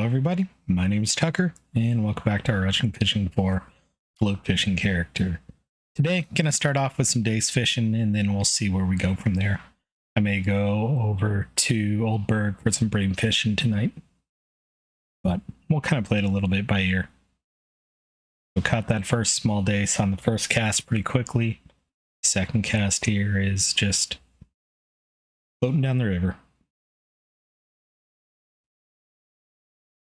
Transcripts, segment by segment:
everybody. My name is Tucker, and welcome back to our Russian Fishing 4 float fishing character. Today, gonna start off with some Dace fishing, and then we'll see where we go from there. I may go over to Old Burg for some Bream fishing tonight, but we'll kind of play it a little bit by ear. We caught that first small Dace on the first cast pretty quickly. Second cast here is just floating down the river.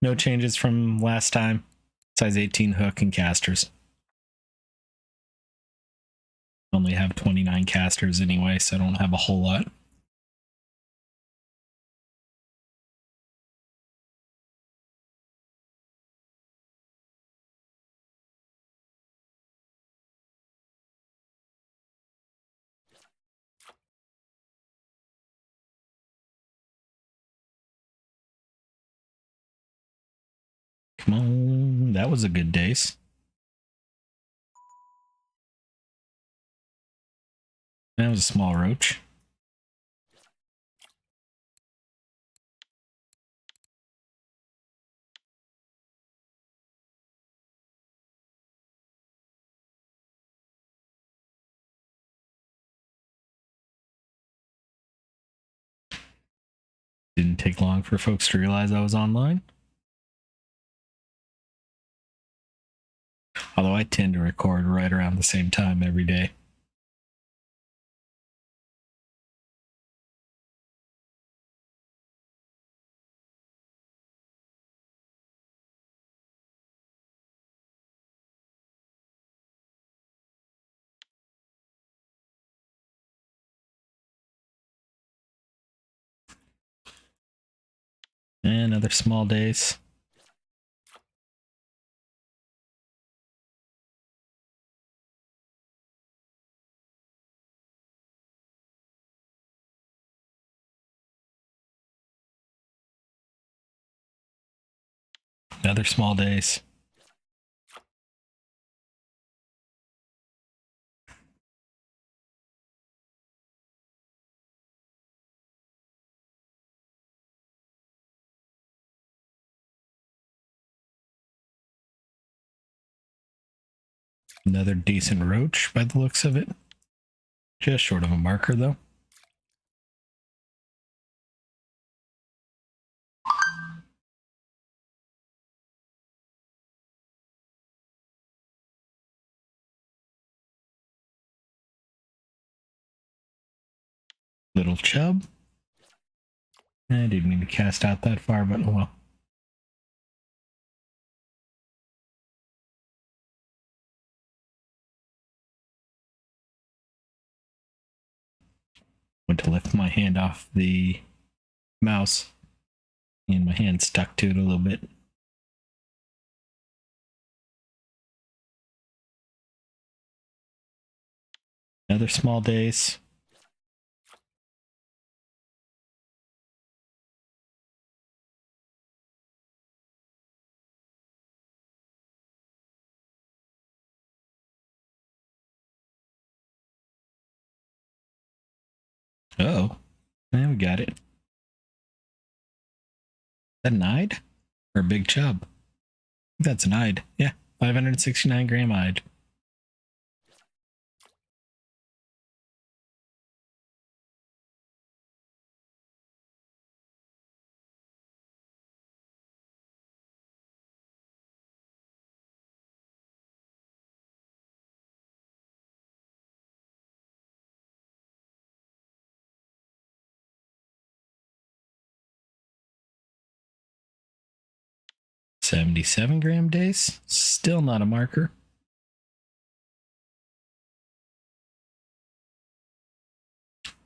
No changes from last time. Size 18 hook and casters. Only have 29 casters anyway, so I don't have a whole lot. Come on, that was a good Dace. That was a small roach. Didn't take long for folks to realize I was online. Although I tend to record right around the same time every day. And another small Dace. Another small Dace. Another decent roach by the looks of it. Just short of a marker though. Little chub. I didn't mean to cast out that far, but oh well. Went to lift my hand off the mouse, and my hand stuck to it a little bit. Another small Dace. Uh-oh. And we got it. Is that an eyed? Or a big chub? I think that's an eyed. Yeah, 569 gram eyed. $77 gram Dace. Still not a marker.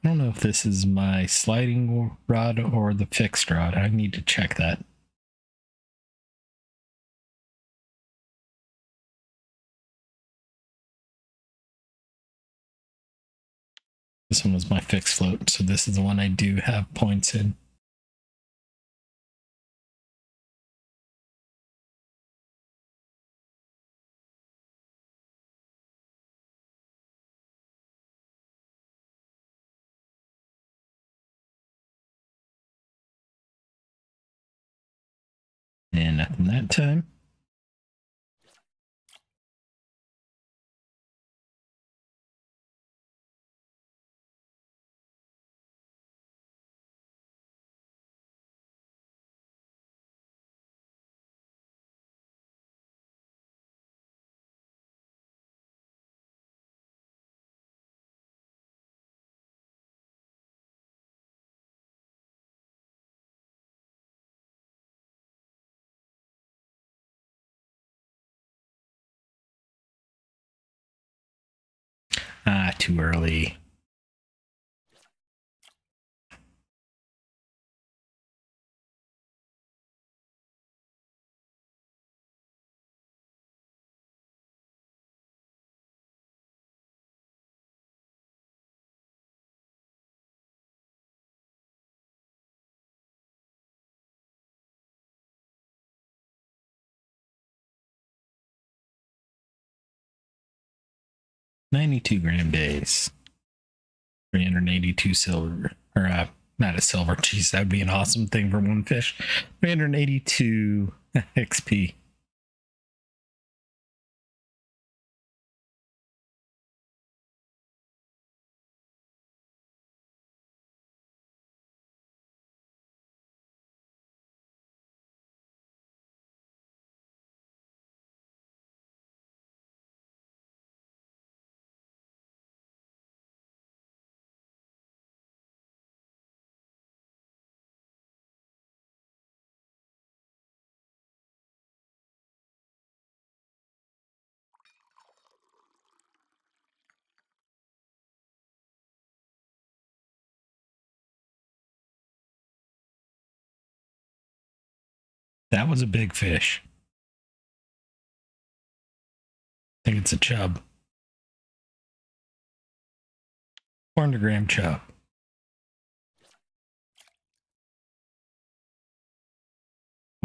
I don't know if this is my sliding rod or the fixed rod. I need to check that. This one was my fixed float, so this is the one I do have points in. And nothing that time. Too early. $92 Dace. 382 silver. Or, not a silver. Jeez, that would be an awesome thing for one fish. 382 XP. That was a big fish. I think it's a chub. 400-gram chub.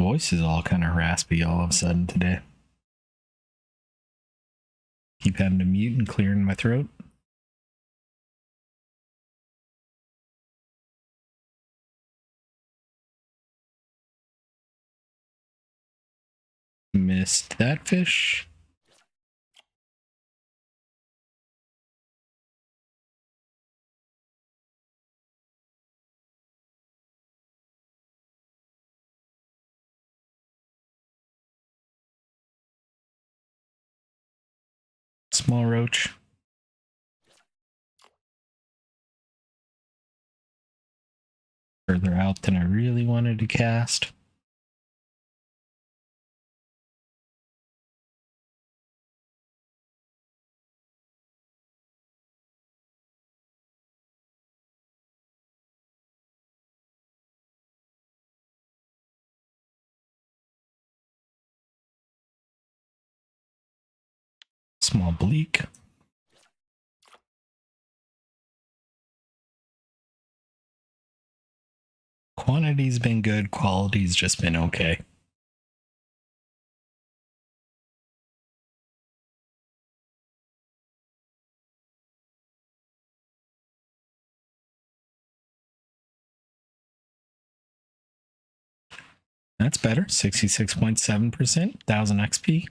Voice is all kind of raspy all of a sudden today. Keep having to mute and clearing my throat. Missed that fish. Small roach. Further out than I really wanted to cast. Small bleak. Quantity's been good, quality's just been okay. That's better. 66.7%, 1000 XP.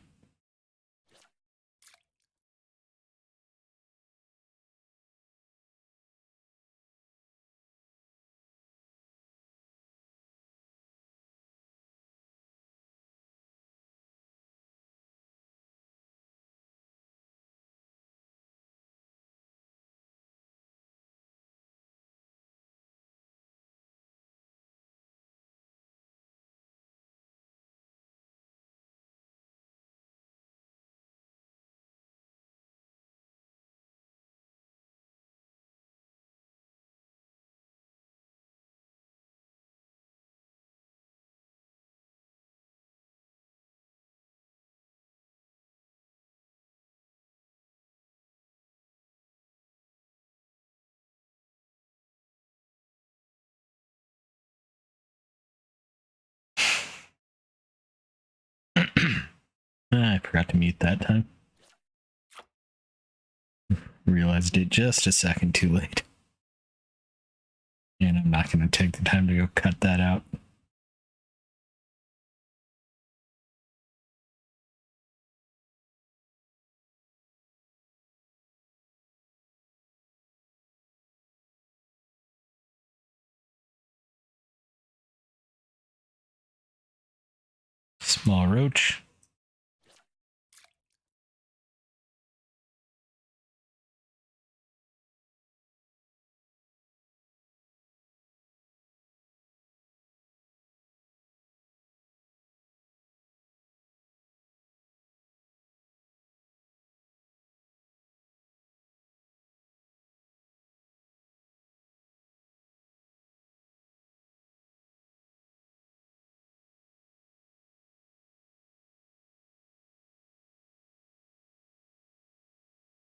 I forgot to mute that time. Realized it just a second too late. And I'm not going to take the time to go cut that out. Small roach.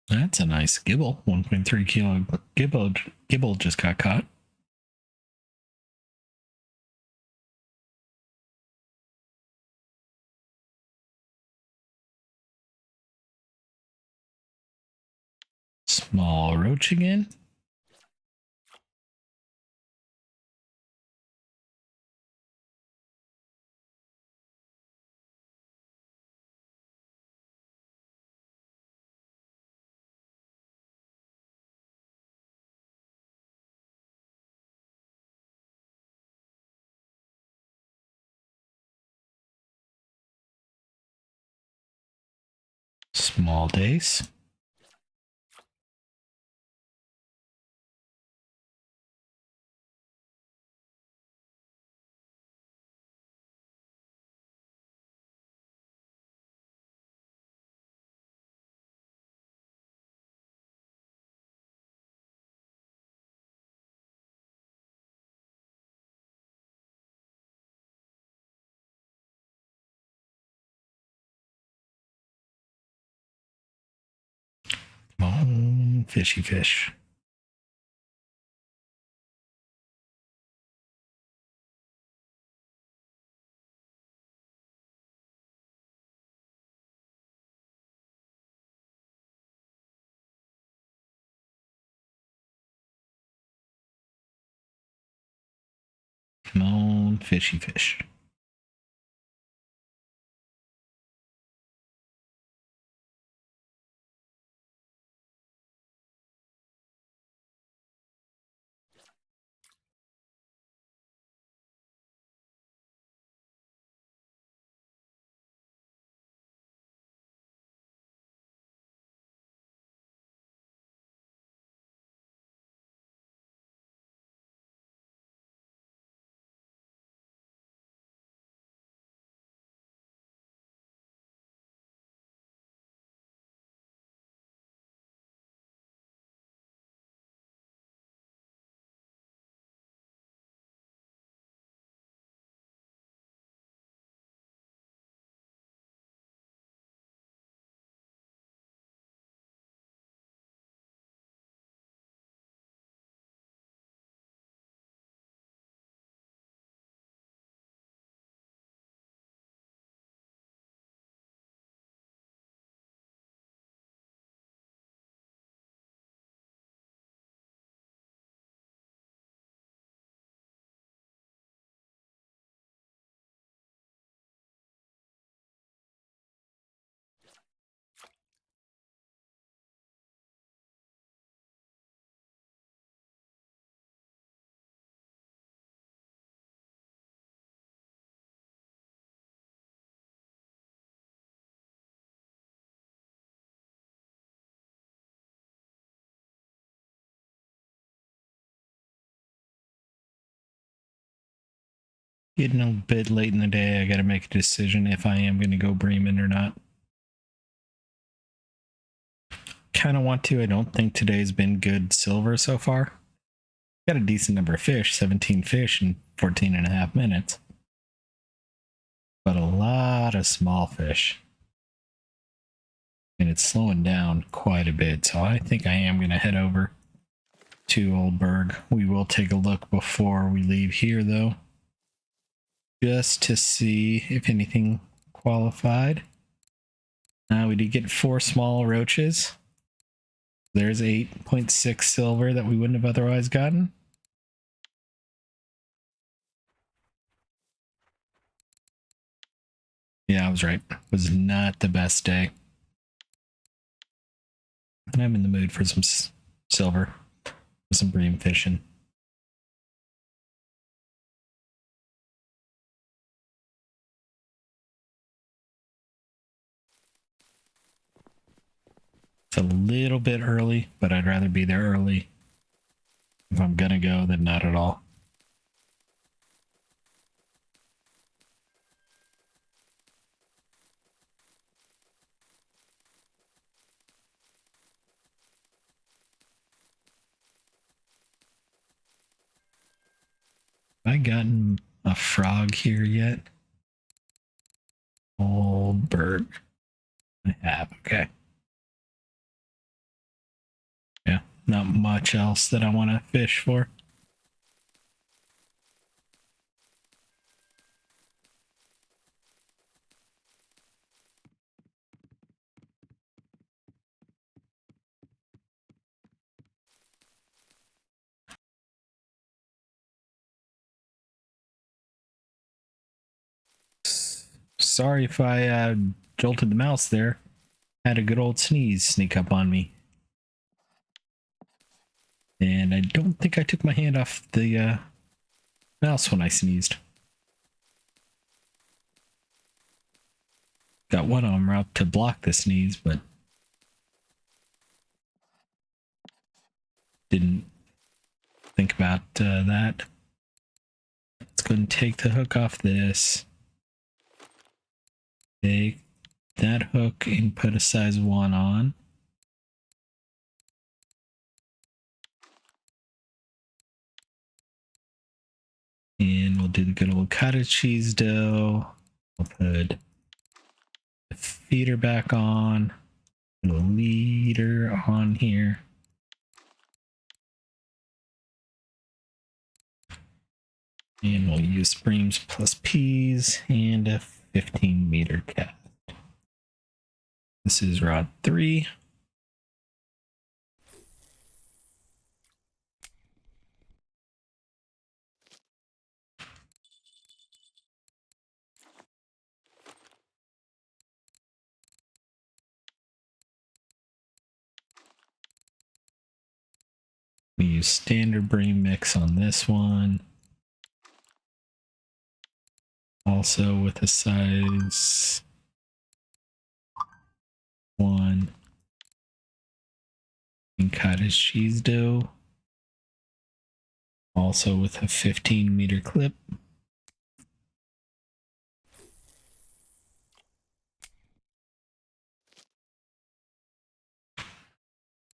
That's a nice gibble. 1.3 kilo gibble just got caught. Small roach again. Small dace. Come on, fishy fish. Come on, fishy fish. Getting a bit late in the day. I got to make a decision if I am going to go Bremen or not. Kind of want to. I don't think today's been good silver so far. Got a decent number of fish, 17 fish in 14 and a half minutes. But a lot of small fish. And it's slowing down quite a bit. So I think I am going to head over to Old Burg. We will take a look before we leave here, though, just to see if anything qualified. We did get 4 small roaches. There's 8.6 silver that we wouldn't have otherwise gotten. Yeah, I was right. It was not the best day. And I'm in the mood for some silver, some bream fishing. It's a little bit early, but I'd rather be there early if I'm gonna go than not at all. Have I gotten a frog here yet? Old Burg. I have, okay. Yeah, not much else that I want to fish for. Sorry if I jolted the mouse there. Had a good old sneeze sneak up on me. And I don't think I took my hand off the mouse when I sneezed. Got one arm up to block the sneeze, but didn't think about that. Let's go and take the hook off this. Take that hook and put a size 1 on. And we'll do the good old cottage cheese dough. We'll put the feeder back on. Put a leader on here. And we'll use Breams plus P's and a 15-meter cast. This is rod 3. We use standard Bream mix on this one. Also with a size 1 and cottage cheese dough. Also with a 15-meter clip.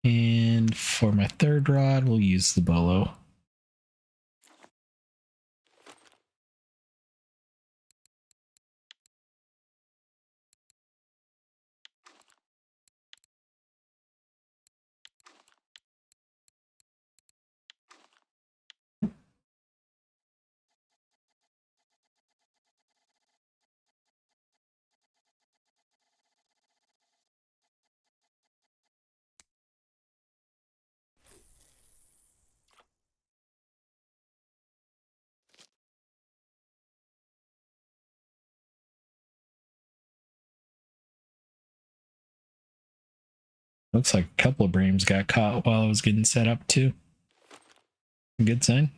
And for my third rod, we'll use the bolo. Looks like a couple of Breams got caught while I was getting set up too. Good sign.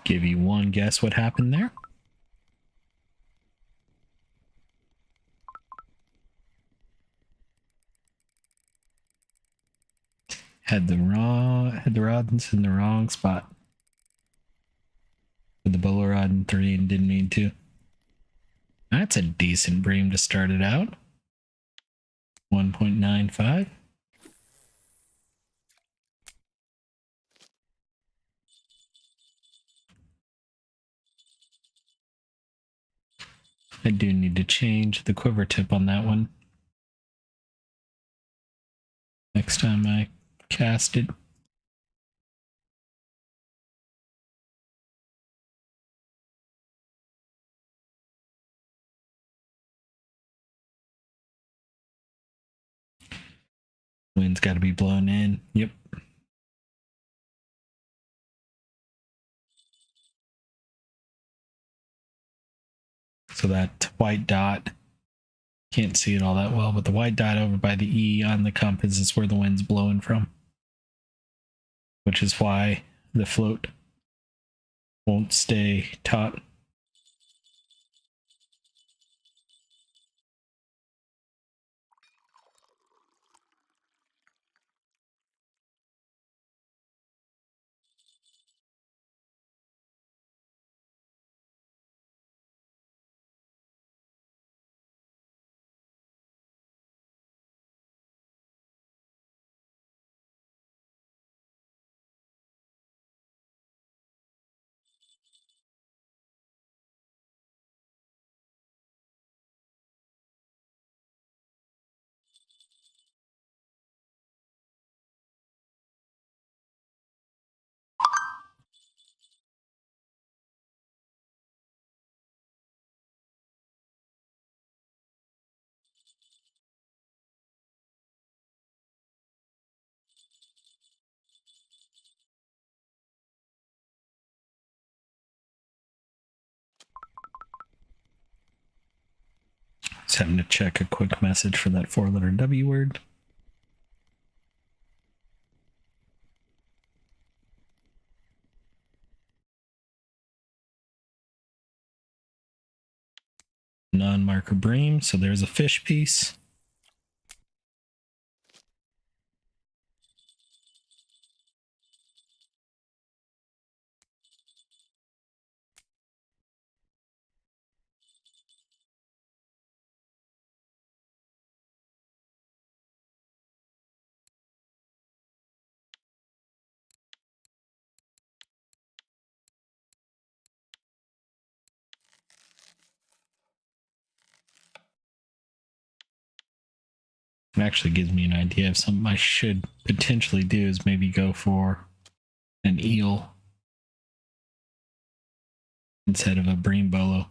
Give you one guess what happened there. Had the rods in the wrong spot. With the bolo rod in 3 and didn't mean to. That's a decent Bream to start it out. 1.95. I do need to change the quiver tip on that one. Next time I cast it. Wind's got to be blown in. Yep. So that white dot, can't see it all that well, but the white dot over by the E on the compass is where the wind's blowing from, which is why the float won't stay taut. Just having to check a quick message for that 4-letter W word. Non-marker Bream, so there's a fish piece. It actually gives me an idea of something I should potentially do is maybe go for an eel instead of a Bream bolo.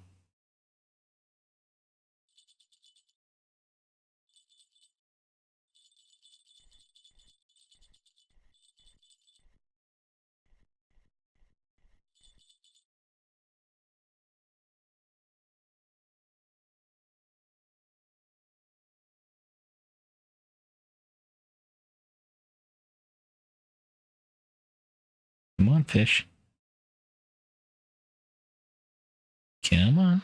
Come on, fish. Come on.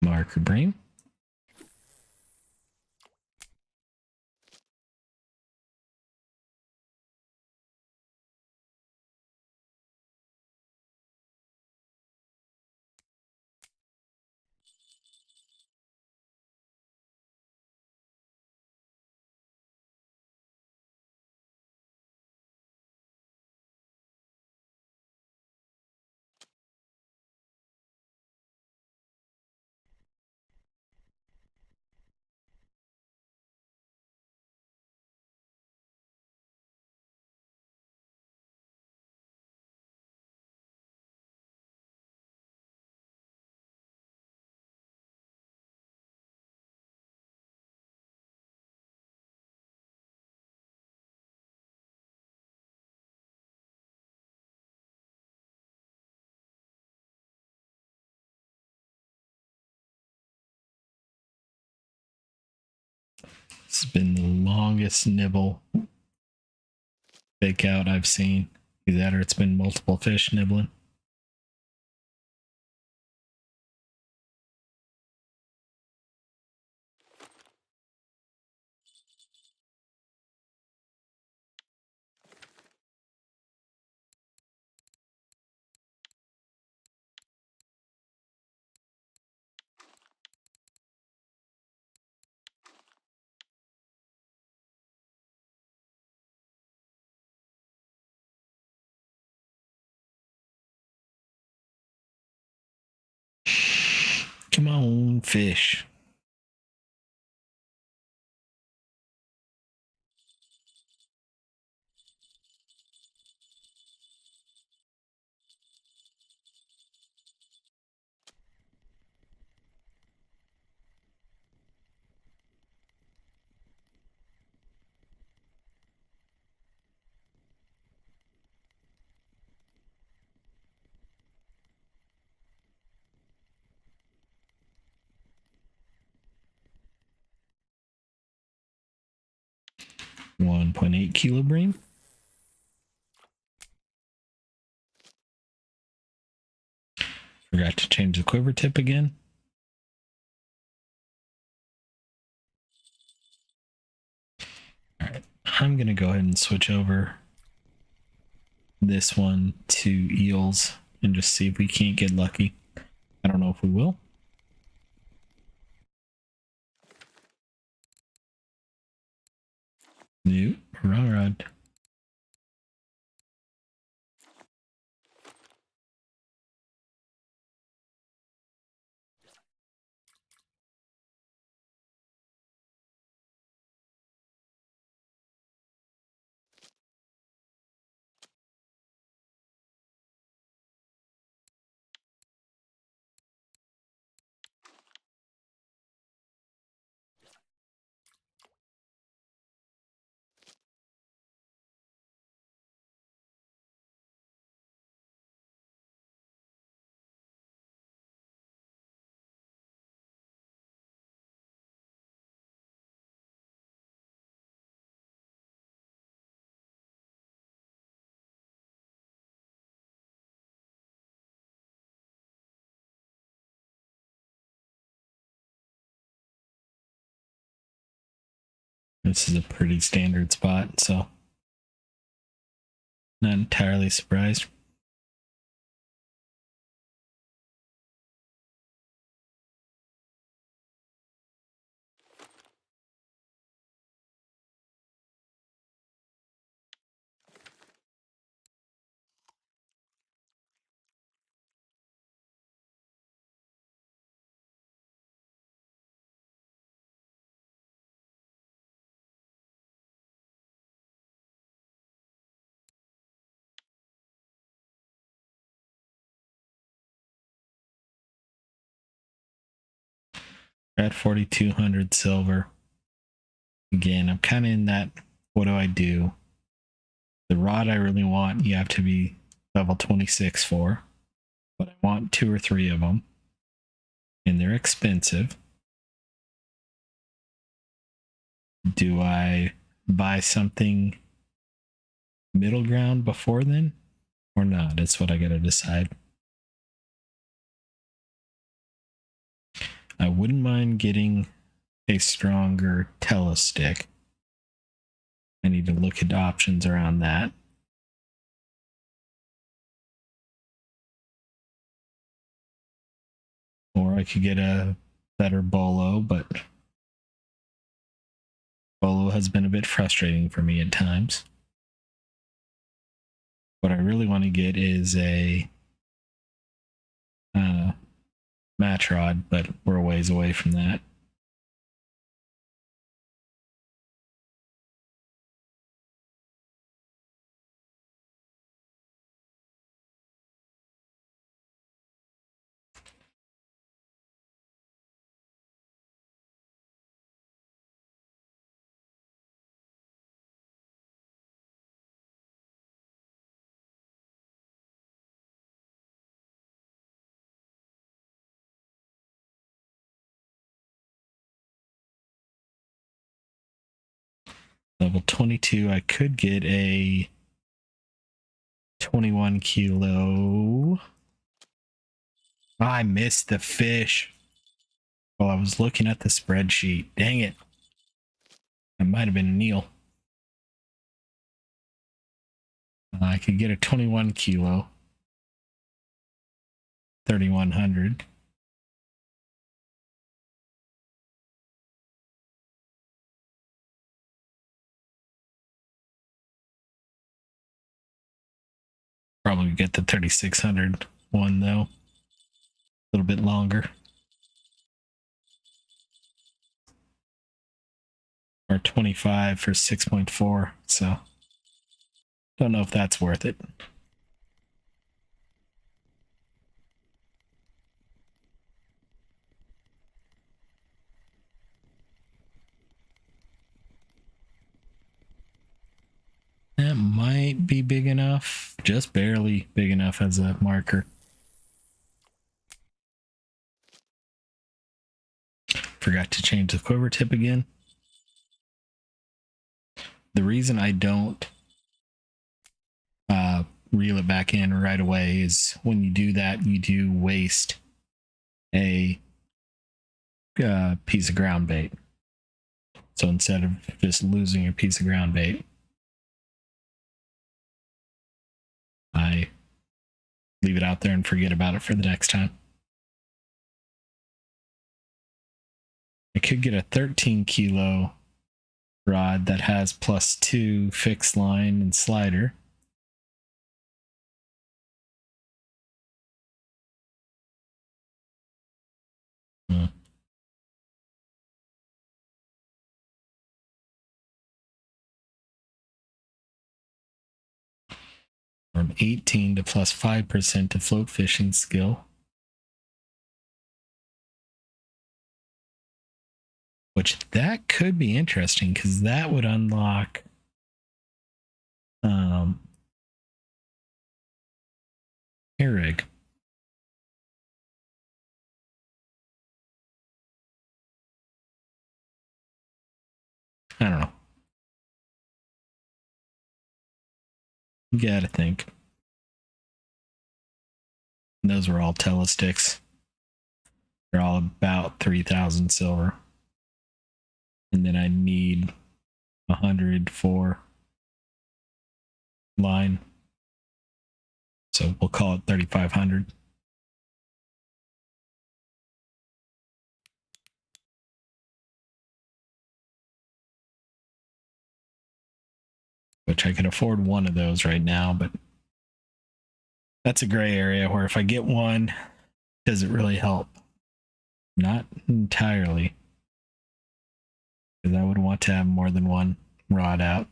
Marker Bream. This has been the longest nibble fake out I've seen. Either that or it's been multiple fish nibbling. Come on, fish. .8 kilo Bream. Forgot to change the quiver tip again. All right, I'm gonna go ahead and switch over this one to eels and just see if we can't get lucky. I don't know if we will. Nope, wrong rod. This is a pretty standard spot, so not entirely surprised. At 4,200 silver. Again, I'm kind of in that, what do I do? The rod I really want, you have to be level 26 for, but I want 2 or 3 of them, and they're expensive. Do I buy something middle ground before then or not? That's what I gotta decide. I wouldn't mind getting a stronger telestick. I need to look at options around that. Or I could get a better bolo, but bolo has been a bit frustrating for me at times. What I really want to get is a match rod, but we're a ways away from that. Level 22, I could get a 21 kilo. I missed the fish while I was looking at the spreadsheet. Dang it. That might have been an eel. I could get a 21 kilo. 3,100. Probably get the 3,600 one though. A little bit longer. or 25 for 6.4. So don't know if that's worth it. That might be big enough, just barely big enough as a marker. Forgot to change the quiver tip again. The reason I don't reel it back in right away is when you do that, you do waste a piece of ground bait. So instead of just losing a piece of ground bait, I leave it out there and forget about it for the next time. I could get a 13 kilo rod that has +2 fixed line and slider. From 18 to +5% to float fishing skill. Which that could be interesting because that would unlock hair rig. I don't know. You gotta think. And those were all telesticks. They're all about 3,000 silver. And then I need 100 for line. So we'll call it 3,500. Which I could afford one of those right now, but that's a gray area where if I get one, does it really help? Not entirely. Because I would want to have more than one rod out.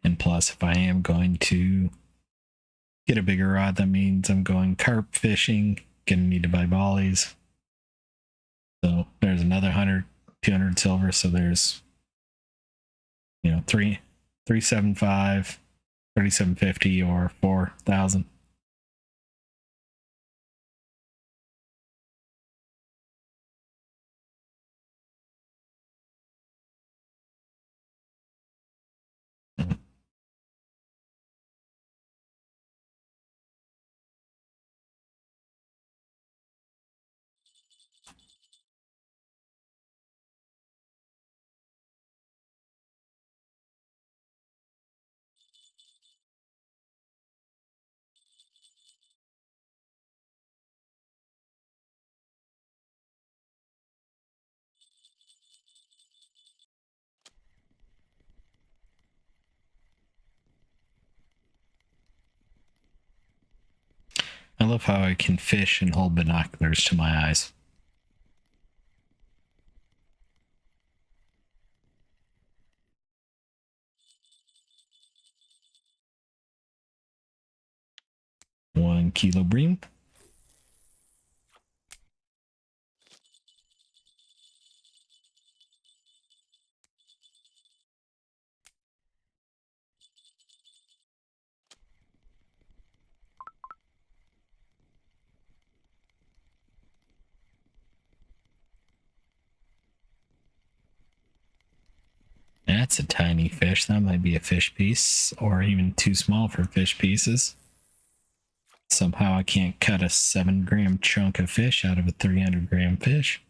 And plus, if I am going to get a bigger rod, that means I'm going carp fishing, gonna need to buy bollies. So there's another 100, 200 silver. So there's, 375, 3,750, or 4,000. I love how I can fish and hold binoculars to my eyes. One kilo bream. That's a tiny fish. That might be a fish piece, or even too small for fish pieces. Somehow I can't cut a 7-gram chunk of fish out of a 300-gram fish.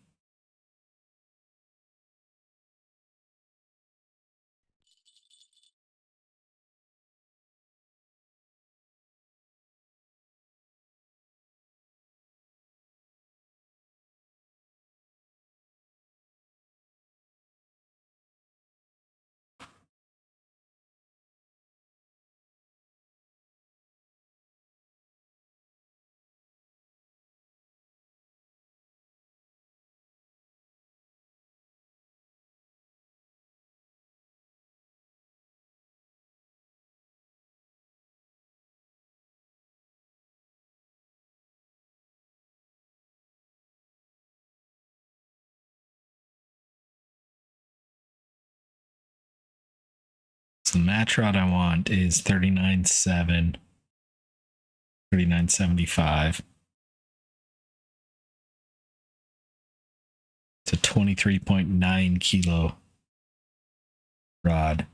So the match rod I want is 39.7, 39.75. It's a 23.9 kilo rod.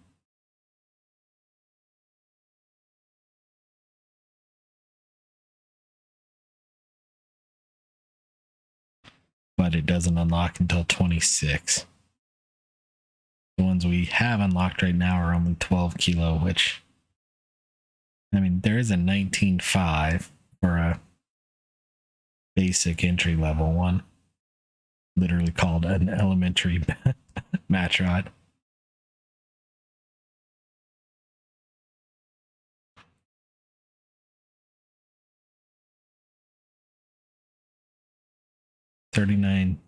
But it doesn't unlock until 26. The ones we have unlocked right now are only 12 kilo, which, I mean, there is a 19.5 for a basic entry level one, literally called an elementary match rod. $39.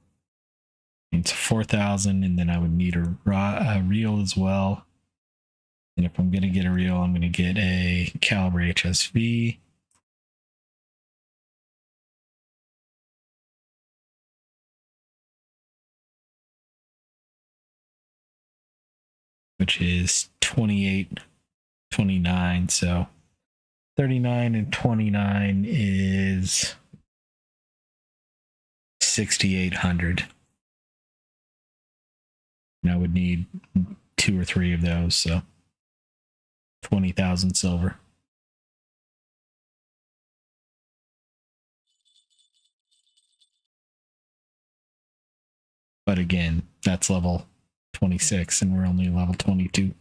It's 4,000, and then I would need a reel as well. And if I'm going to get a reel, I'm going to get a Caliber HSV. Which is 28.29. So 39 and 29 is 6,800. And I would need 2 or 3 of those, so 20,000 silver. But again, that's level 26 and we're only level 22.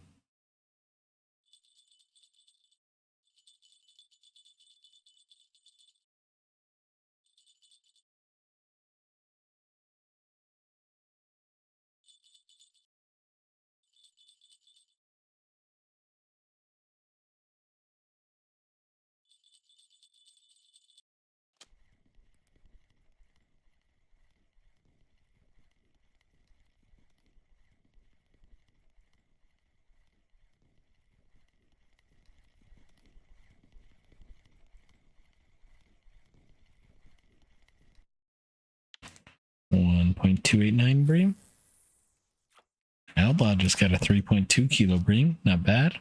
$1.289 Bream. Outlaw just got a 3.2 kilo Bream. Not bad.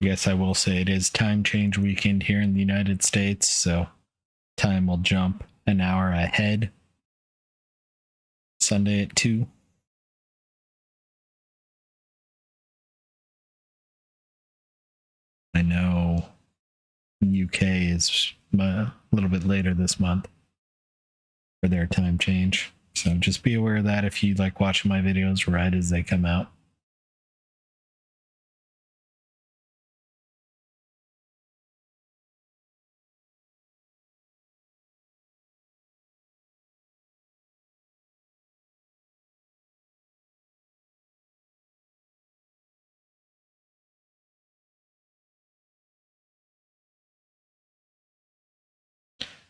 Yes, I will say it is time change weekend here in the United States, so time will jump an hour ahead. Sunday at 2. I know UK is a little bit later this month for their time change. So just be aware of that if you like watching my videos right as they come out.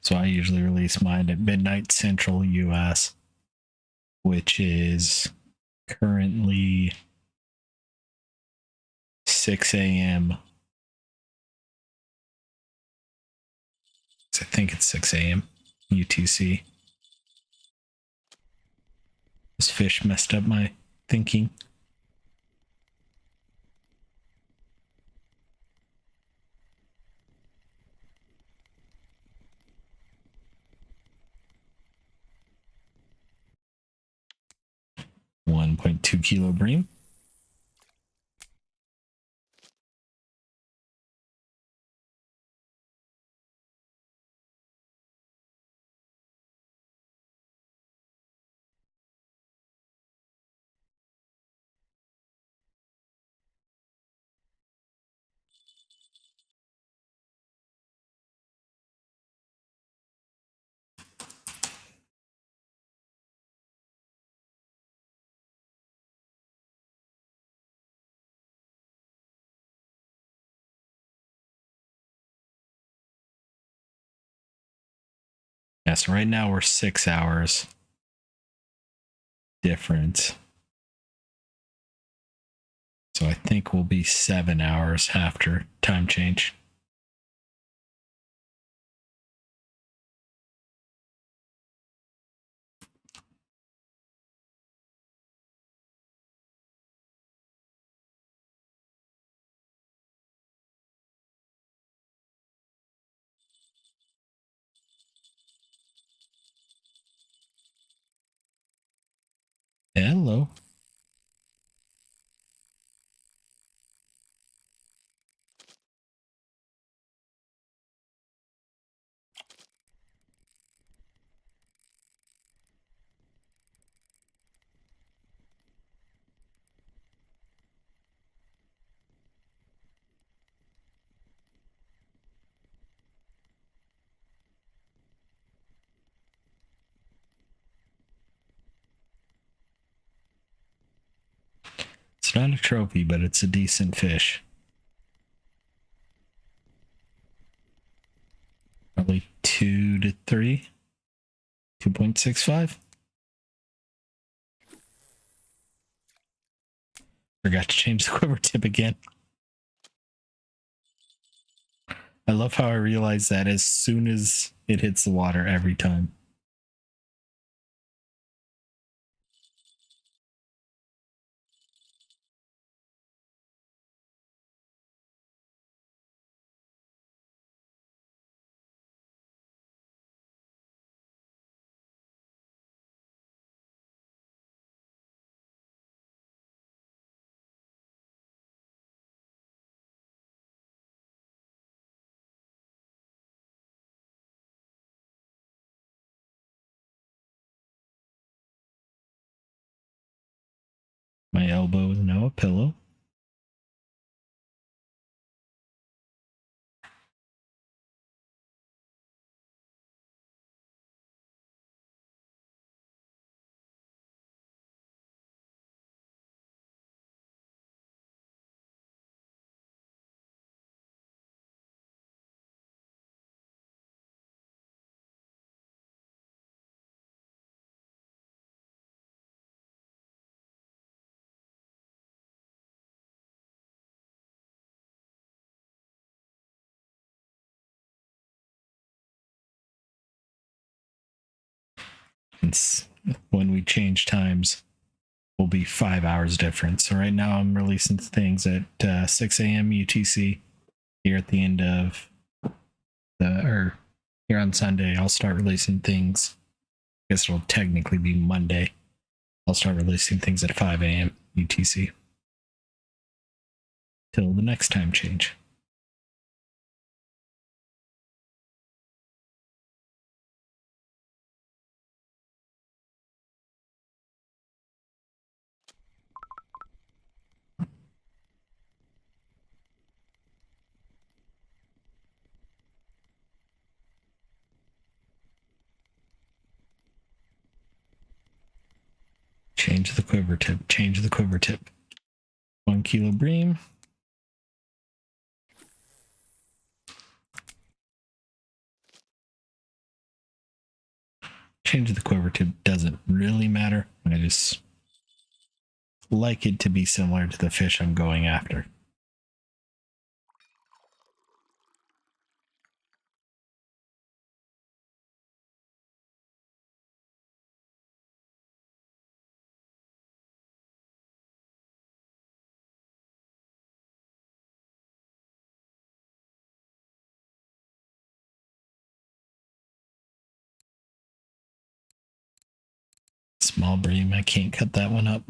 So I usually release mine at midnight Central US, which is currently 6 a.m. I think it's 6 a.m. UTC. This fish messed up my thinking. $1.2 kilo Bream. Yeah, so right now we're 6 hours difference. So I think we'll be 7 hours after time change. Hello. It's not a trophy, but it's a decent fish. Probably 2 to 3. 2.65. Forgot to change the quiver tip again. I love how I realize that as soon as it hits the water every time. My elbow is now a pillow. It's when we change times, will be 5 hours difference. So right now I'm releasing things at 6 a.m. UTC. Here at the end of here on Sunday, I'll start releasing things. I guess it'll technically be Monday. I'll start releasing things at 5 a.m. UTC. Till the next time change. Change the quiver tip. Change the quiver tip. 1 kilo bream. Change the quiver tip doesn't really matter. I just like it to be similar to the fish I'm going after. Small bream, I can't cut that one up.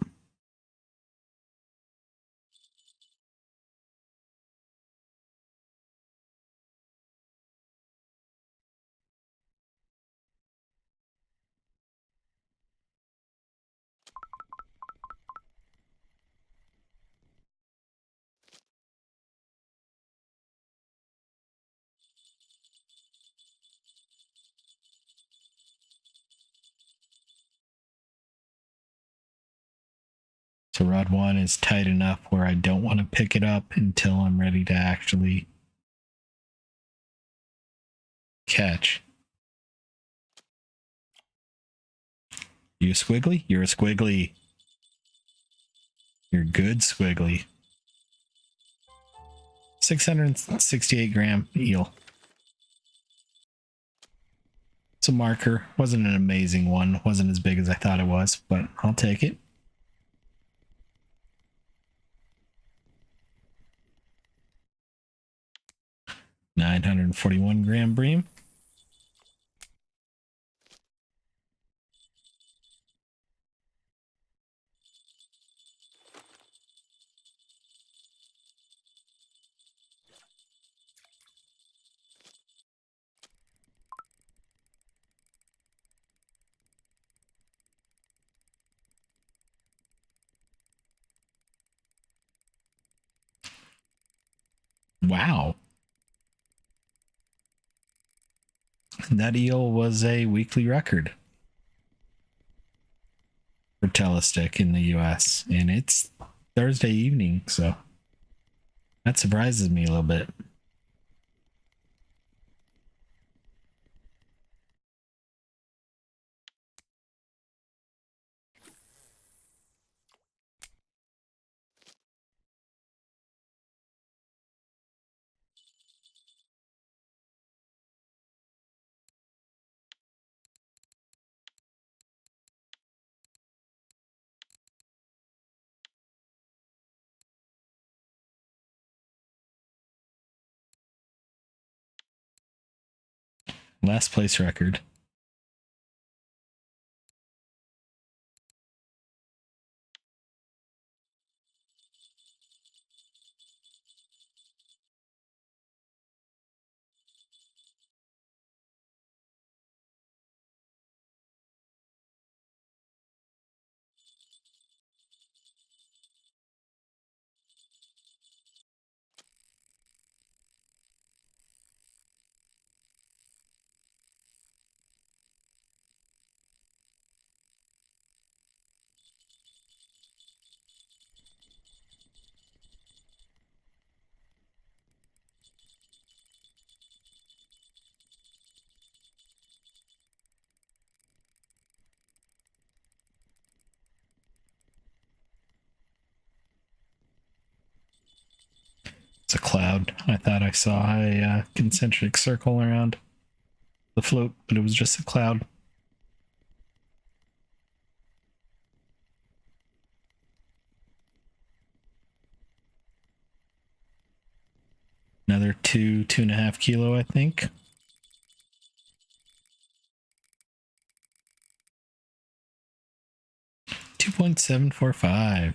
So rod 1 is tight enough where I don't want to pick it up until I'm ready to actually catch. You a squiggly? You're a squiggly. You're good squiggly. 668 gram eel. It's a marker. Wasn't an amazing one. Wasn't as big as I thought it was, but I'll take it. $941 gram bream. Wow. That eel was a weekly record for Telestick in the US, and it's Thursday evening, so that surprises me a little bit. Last place record. It's a cloud. I thought I saw a concentric circle around the float, but it was just a cloud. Another 2.5 kilo, I think. $2.745.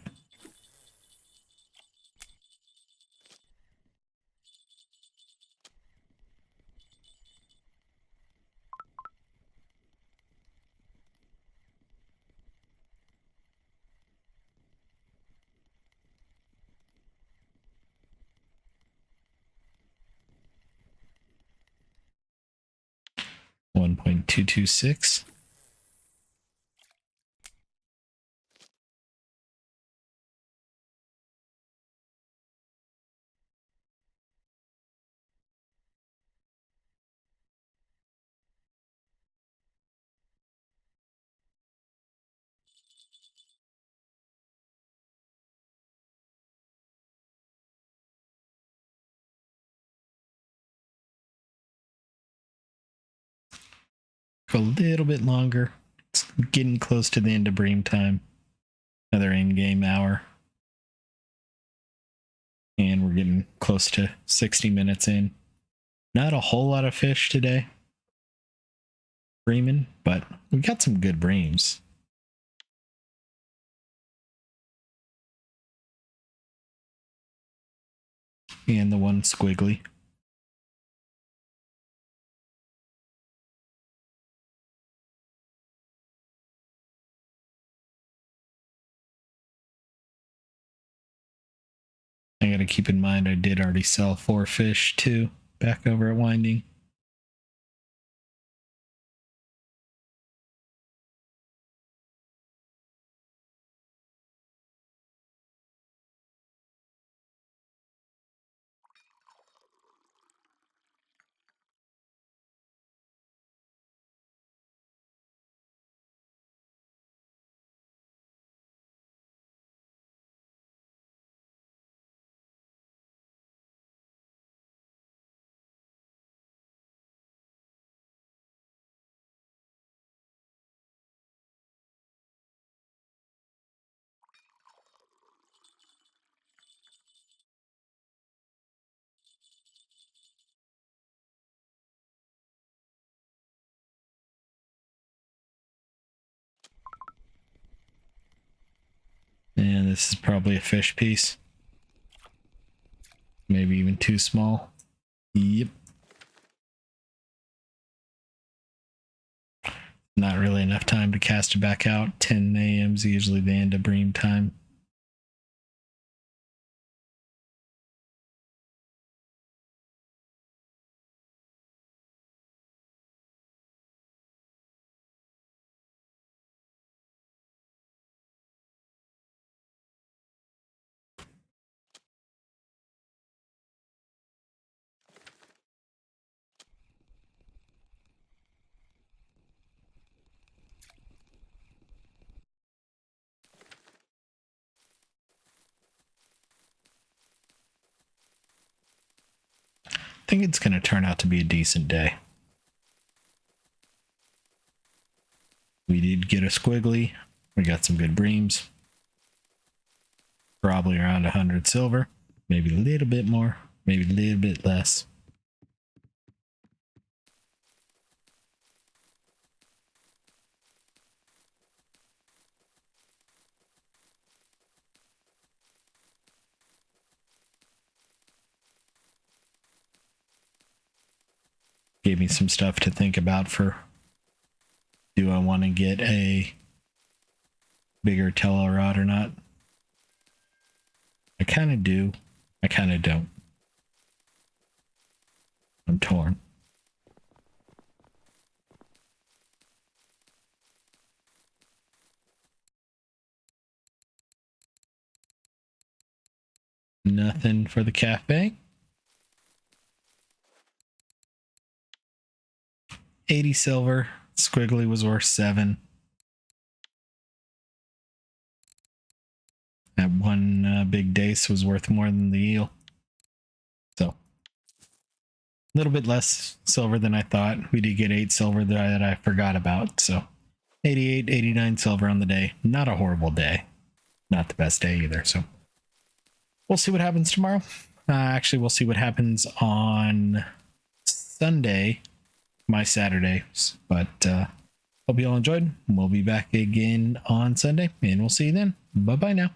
$1.226. A little bit longer. It's getting close to the end of Bream time. Another in-game hour. And we're getting close to 60 minutes in. Not a whole lot of fish today. Breaming, but we got some good breams. And the one squiggly. I gotta keep in mind I did already sell 4 fish too, back over at Winding. And this is probably a fish piece. Maybe even too small. Yep. Not really enough time to cast it back out. 10 a.m. is usually the end of Bream time. I think it's going to turn out to be a decent day. We did get a Squiggly. We got some good Breams. Probably around 100 silver. Maybe a little bit more. Maybe a little bit less. Gave me some stuff to think about for, do I want to get a bigger tello rod or not? I kind of do. I kind of don't. I'm torn. Nothing for the cafe. 80 silver. Squiggly was worth 7. That one big Dace was worth more than the eel. So, a little bit less silver than I thought. We did get 8 silver that I forgot about. So, 88, 89 silver on the day. Not a horrible day. Not the best day either. So, we'll see what happens tomorrow. Actually, we'll see what happens on Sunday, my Saturdays. But hope you all enjoyed. We'll be back again on Sunday, and we'll see you then. Bye-bye now.